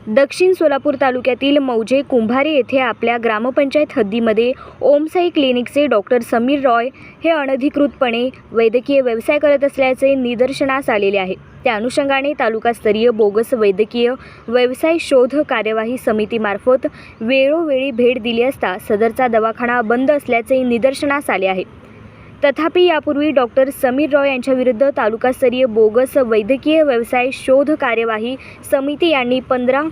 दक्षिण सोलापूर तालुक्यातील मौजे कुंभारे येथे आपल्या ग्रामपंचायत हद्दीमध्ये ओमसाई क्लिनिकचे डॉक्टर समीर रॉय हे अनधिकृतपणे वैद्यकीय व्यवसाय करत असल्याचे निदर्शनास आलेले आहे। त्या अनुषंगाने तालुकास्तरीय बोगस वैद्यकीय व्यवसाय शोध कार्यवाही समितीमार्फत वेळोवेळी भेट दिली असता सदरचा दवाखाना बंद असल्याचे निदर्शनास आले आहे। तथापि यापूर्वी डॉक्टर समीर रॉय यांच्या विरुद्ध तालुकास्तरीय बोगस वैद्यकीय व्यवसाय शोध कार्यवाही समिती यांनी 15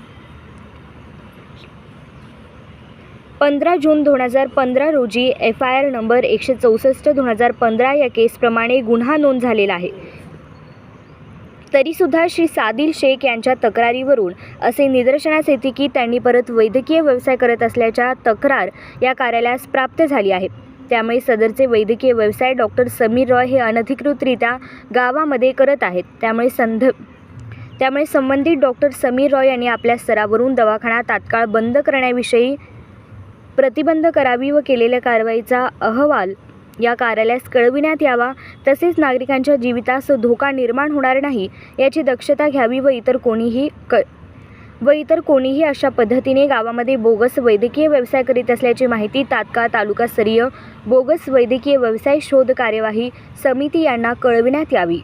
जून 2015 रोजी FIR नंबर 164/2015 या केसप्रमाणे गुन्हा नोंद झालेला आहे। तरीसुद्धा श्री सादिल शेख यांच्या तक्रारीवरून असे निदर्शनास येते की त्यांनी परत वैद्यकीय व्यवसाय करत असल्याच्या तक्रार या कार्यालयास प्राप्त झाली आहे। त्यामुळे सदरचे वैद्यकीय व्यवसाय डॉक्टर समीर रॉय हे अनधिकृतरित्या गावामध्ये करत आहेत। त्यामुळे संबंधित डॉक्टर समीर रॉय यांनी आपल्या स्तरावरून दवाखाना तात्काळ बंद करण्याविषयी प्रतिबंध करावी व केलेल्या कारवाईचा अहवाल या कार्यालयास कळविण्यात यावा। तसेच नागरिकांच्या जीवितास धोका निर्माण होणार नाही याची दक्षता घ्यावी व इतर कोणीही अशा पद्धतीने गावामध्ये बोगस वैद्यकीय व्यवसाय करीत असल्याची माहिती तात्काळ तालुकास्तरीय बोगस वैद्यकीय व्यवसाय शोध कार्यवाही समिती यांना कळविण्यात यावी।